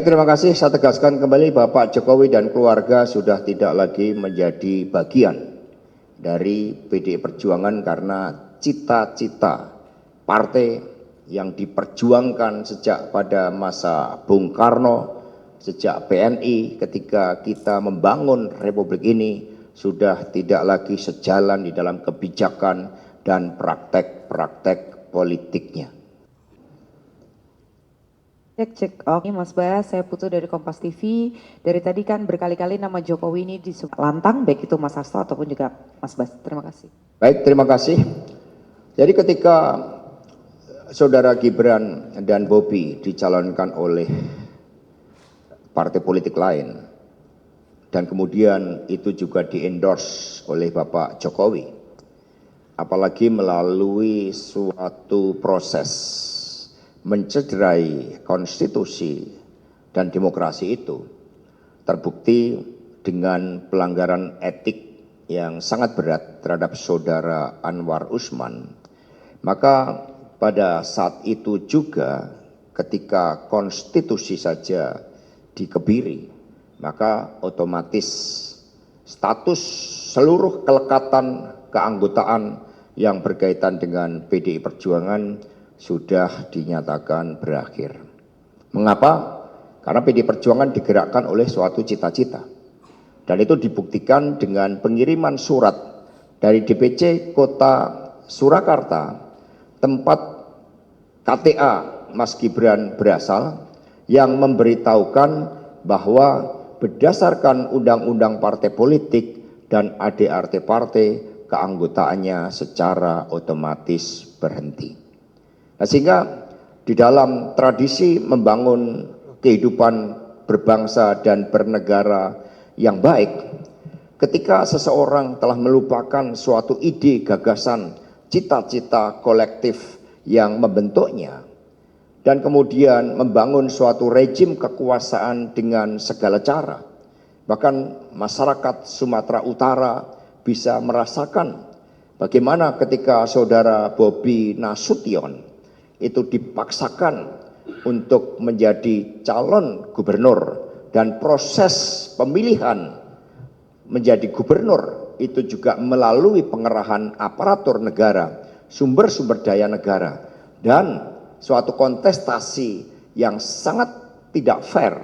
Terima kasih. Saya tegaskan kembali Bapak Jokowi dan keluarga sudah tidak lagi menjadi bagian dari PDI Perjuangan karena cita-cita partai yang diperjuangkan sejak pada masa Bung Karno, sejak PNI ketika kita membangun Republik ini sudah tidak lagi sejalan di dalam kebijakan dan praktek-praktek politiknya. Cek. Oke Mas Bas, saya Putu dari Kompas TV. Dari tadi kan berkali-kali nama Jokowi ini disebut lantang, baik itu Mas Hasto ataupun juga Mas Bas. Terima kasih. Baik, terima kasih. Jadi ketika Saudara Gibran dan Bobi dicalonkan oleh partai politik lain, dan kemudian itu juga di-endorse oleh Bapak Jokowi, apalagi melalui suatu proses mencederai konstitusi dan demokrasi itu, terbukti dengan pelanggaran etik yang sangat berat terhadap Saudara Anwar Usman. Maka pada saat itu juga ketika konstitusi saja dikebiri, maka otomatis status seluruh kelekatan keanggotaan yang berkaitan dengan PDI Perjuangan sudah dinyatakan berakhir. Mengapa? Karena PDI Perjuangan digerakkan oleh suatu cita-cita. Dan itu dibuktikan dengan pengiriman surat dari DPC Kota Surakarta, tempat KTA Mas Gibran berasal, yang memberitahukan bahwa berdasarkan undang-undang partai politik dan ADART partai, keanggotaannya secara otomatis berhenti. Nah, sehingga di dalam tradisi membangun kehidupan berbangsa dan bernegara yang baik, ketika seseorang telah melupakan suatu ide, gagasan, cita-cita kolektif yang membentuknya, dan kemudian membangun suatu rejim kekuasaan dengan segala cara, bahkan masyarakat Sumatera Utara bisa merasakan bagaimana ketika Saudara Bobi Nasution itu dipaksakan untuk menjadi calon gubernur, dan proses pemilihan menjadi gubernur itu juga melalui pengerahan aparatur negara, sumber-sumber daya negara, dan suatu kontestasi yang sangat tidak fair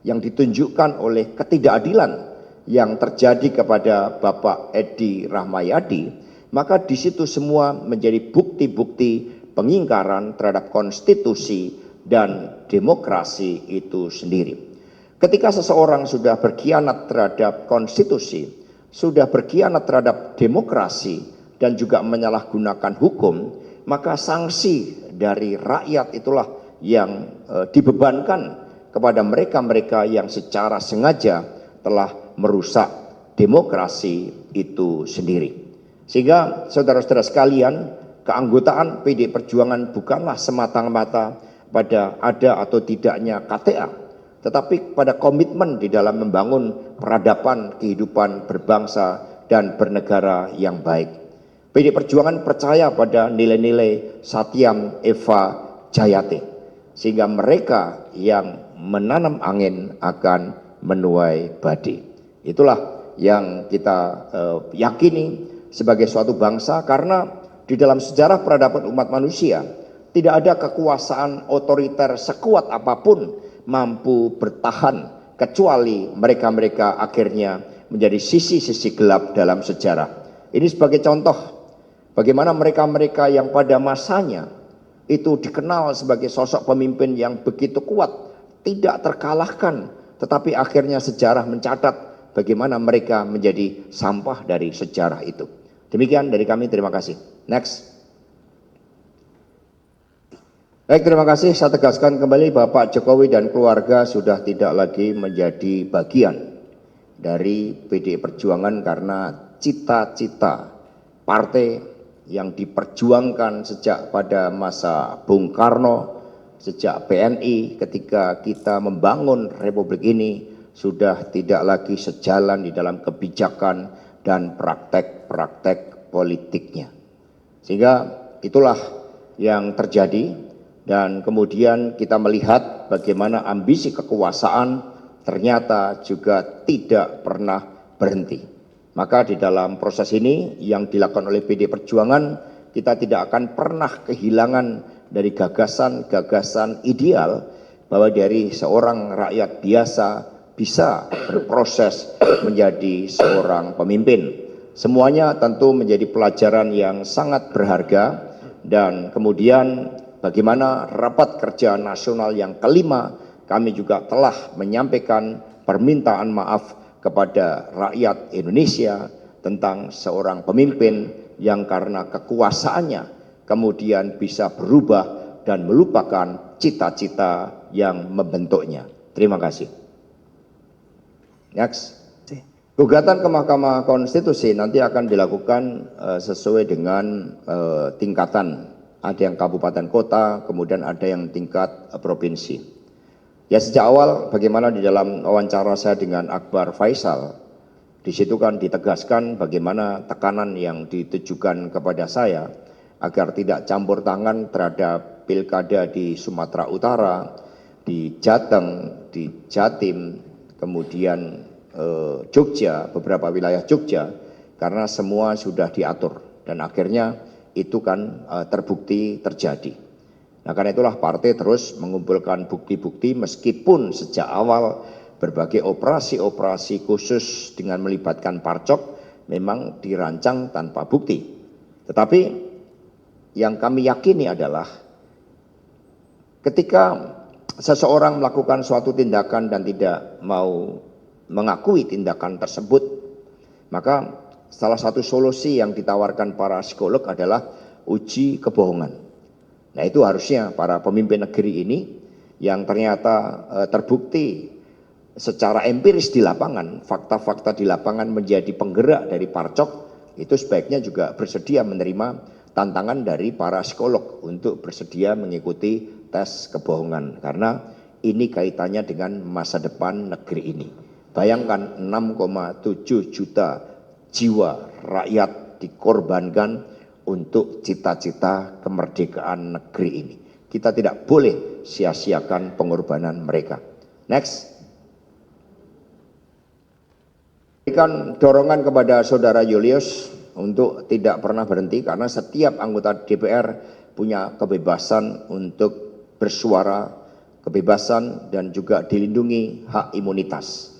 yang ditunjukkan oleh ketidakadilan yang terjadi kepada Bapak Edi Rahmayadi. Maka di situ semua menjadi bukti-bukti pengingkaran terhadap konstitusi dan demokrasi itu sendiri. Ketika seseorang sudah berkhianat terhadap konstitusi, sudah berkhianat terhadap demokrasi, dan juga menyalahgunakan hukum, maka sanksi dari rakyat itulah yang dibebankan kepada mereka-mereka yang secara sengaja telah merusak demokrasi itu sendiri. Sehingga saudara-saudara sekalian, keanggotaan PDI Perjuangan bukanlah semata-mata pada ada atau tidaknya KTA, tetapi pada komitmen di dalam membangun peradaban kehidupan berbangsa dan bernegara yang baik. PDI Perjuangan percaya pada nilai-nilai Satyam Eva Jayate, sehingga mereka yang menanam angin akan menuai padi. Itulah yang kita yakini sebagai suatu bangsa, karena di dalam sejarah peradaban umat manusia tidak ada kekuasaan otoriter sekuat apapun mampu bertahan kecuali mereka-mereka akhirnya menjadi sisi-sisi gelap dalam sejarah. Ini sebagai contoh bagaimana mereka-mereka yang pada masanya itu dikenal sebagai sosok pemimpin yang begitu kuat, tidak terkalahkan, tetapi akhirnya sejarah mencatat bagaimana mereka menjadi sampah dari sejarah itu. Demikian dari kami, terima kasih. Next. Baik, terima kasih. Saya tegaskan kembali Bapak Jokowi dan keluarga sudah tidak lagi menjadi bagian dari PDI Perjuangan karena cita-cita partai yang diperjuangkan sejak pada masa Bung Karno, sejak PNI ketika kita membangun Republik ini sudah tidak lagi sejalan di dalam kebijakan dan praktek-praktek politiknya. Sehingga itulah yang terjadi Dan kemudian kita melihat bagaimana ambisi kekuasaan ternyata juga tidak pernah berhenti. Maka di dalam proses ini yang dilakukan oleh PD Perjuangan, kita tidak akan pernah kehilangan dari gagasan-gagasan ideal bahwa dari seorang rakyat biasa bisa berproses menjadi seorang pemimpin. Semuanya tentu menjadi pelajaran yang sangat berharga, dan kemudian bagaimana rapat kerja nasional yang kelima kami juga telah menyampaikan permintaan maaf kepada rakyat Indonesia tentang seorang pemimpin yang karena kekuasaannya kemudian bisa berubah dan melupakan cita-cita yang membentuknya. Terima kasih. Next. Gugatan ke Mahkamah Konstitusi nanti akan dilakukan sesuai dengan tingkatan. Ada yang kabupaten kota, kemudian ada yang tingkat provinsi. Ya sejak awal bagaimana di dalam wawancara saya dengan Akbar Faisal, di situ kan ditegaskan bagaimana tekanan yang ditujukan kepada saya agar tidak campur tangan terhadap pilkada di Sumatera Utara, di Jateng, di Jatim, kemudian Jogja, beberapa wilayah Jogja, karena semua sudah diatur dan akhirnya itu kan terbukti terjadi. Nah karena itulah partai terus mengumpulkan bukti-bukti meskipun sejak awal berbagai operasi-operasi khusus dengan melibatkan Parcok memang dirancang tanpa bukti. Tetapi yang kami yakini adalah ketika seseorang melakukan suatu tindakan dan tidak mau mengakui tindakan tersebut, maka salah satu solusi yang ditawarkan para psikolog adalah uji kebohongan. Nah itu harusnya para pemimpin negeri ini yang ternyata terbukti secara empiris di lapangan, fakta-fakta di lapangan menjadi penggerak dari Parcok, itu sebaiknya juga bersedia menerima tantangan dari para psikolog untuk bersedia mengikuti tes kebohongan, karena ini kaitannya dengan masa depan negeri ini. Bayangkan 6,7 juta jiwa rakyat dikorbankan untuk cita-cita kemerdekaan negeri ini. Kita tidak boleh sia-siakan pengorbanan mereka. Next. Berikan dorongan kepada Saudara Julius untuk tidak pernah berhenti, karena setiap anggota DPR punya kebebasan untuk bersuara, kebebasan dan juga dilindungi hak imunitas.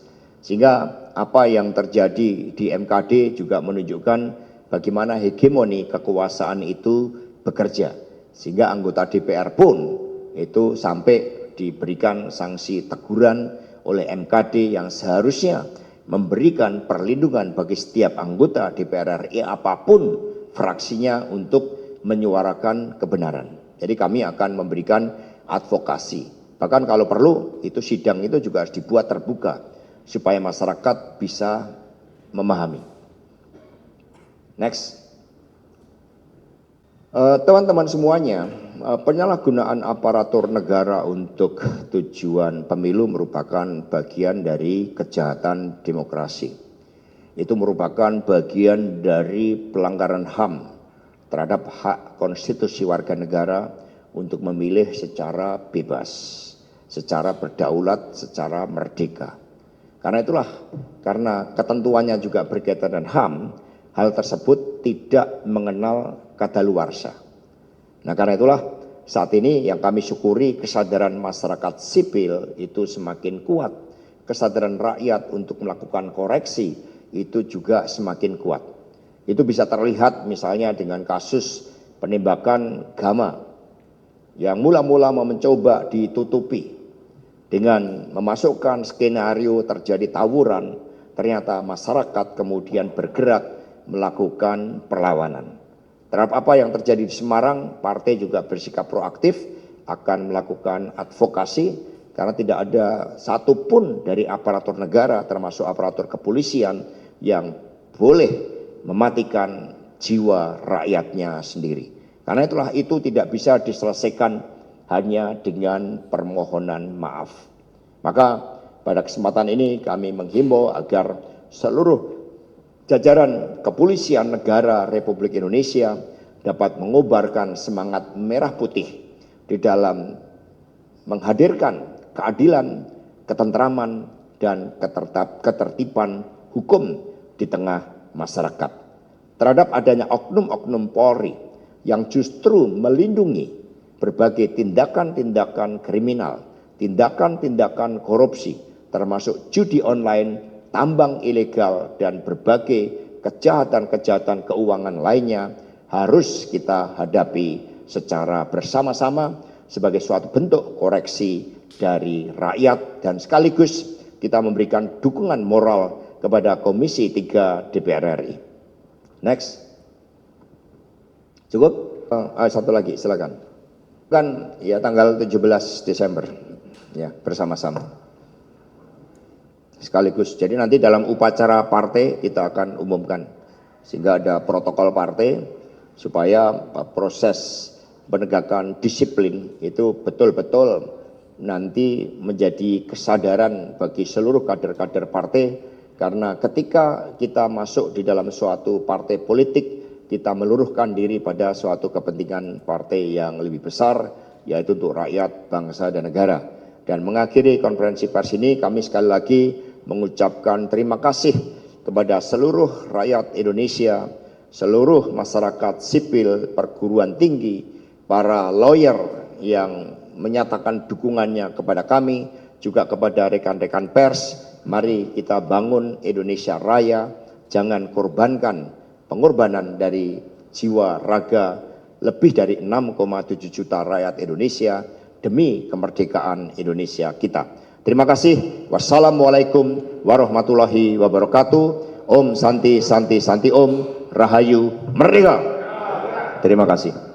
Sehingga apa yang terjadi di MKD juga menunjukkan bagaimana hegemoni kekuasaan itu bekerja. Sehingga anggota DPR pun itu sampai diberikan sanksi teguran oleh MKD yang seharusnya memberikan perlindungan bagi setiap anggota DPR RI apapun fraksinya untuk menyuarakan kebenaran. Jadi kami akan memberikan advokasi. Bahkan kalau perlu itu sidang itu juga harus dibuat terbuka supaya masyarakat bisa memahami. Next. Teman-teman semuanya, penyalahgunaan aparatur negara untuk tujuan pemilu merupakan bagian dari kejahatan demokrasi. Itu merupakan bagian dari pelanggaran HAM terhadap hak konstitusi warga negara untuk memilih secara bebas, secara berdaulat, secara merdeka. Karena itulah, karena ketentuannya juga berkaitan dengan HAM, hal tersebut tidak mengenal kadaluarsa. Nah karena itulah saat ini yang kami syukuri kesadaran masyarakat sipil itu semakin kuat. Kesadaran rakyat untuk melakukan koreksi itu juga semakin kuat. Itu bisa terlihat misalnya dengan kasus penembakan Gama yang mula-mula mau mencoba ditutupi dengan memasukkan skenario terjadi tawuran, ternyata masyarakat kemudian bergerak melakukan perlawanan. Terhadap apa yang terjadi di Semarang, partai juga bersikap proaktif akan melakukan advokasi karena tidak ada satupun dari aparatur negara termasuk aparatur kepolisian yang boleh mematikan jiwa rakyatnya sendiri. Karena itulah itu tidak bisa diselesaikan hanya dengan permohonan maaf. Maka pada kesempatan ini kami menghimbau agar seluruh jajaran kepolisian negara Republik Indonesia dapat mengobarkan semangat merah putih di dalam menghadirkan keadilan, ketentraman, dan ketertiban hukum di tengah masyarakat. Terhadap adanya oknum-oknum Polri yang justru melindungi berbagai tindakan-tindakan kriminal, tindakan-tindakan korupsi, termasuk judi online, tambang ilegal, dan berbagai kejahatan-kejahatan keuangan lainnya harus kita hadapi secara bersama-sama sebagai suatu bentuk koreksi dari rakyat dan sekaligus kita memberikan dukungan moral kepada Komisi 3 DPR RI. Next. Cukup? Satu lagi, silakan. Kan ya tanggal 17 Desember ya bersama-sama. Sekaligus. Jadi nanti dalam upacara partai kita akan umumkan sehingga ada protokol partai supaya proses penegakan disiplin itu betul-betul nanti menjadi kesadaran bagi seluruh kader-kader partai, karena ketika kita masuk di dalam suatu partai politik kita meluruhkan diri pada suatu kepentingan partai yang lebih besar, yaitu untuk rakyat, bangsa, dan negara. Dan mengakhiri konferensi pers ini kami sekali lagi mengucapkan terima kasih kepada seluruh rakyat Indonesia, seluruh masyarakat sipil, perguruan tinggi, para lawyer yang menyatakan dukungannya kepada kami, juga kepada rekan-rekan pers. Mari kita bangun Indonesia Raya, jangan korbankan pengorbanan dari jiwa raga lebih dari 6,7 juta rakyat Indonesia demi kemerdekaan Indonesia kita. Terima kasih. Wassalamualaikum warahmatullahi wabarakatuh. Om Santi Santi Santi Om. Rahayu Merdeka. Terima kasih.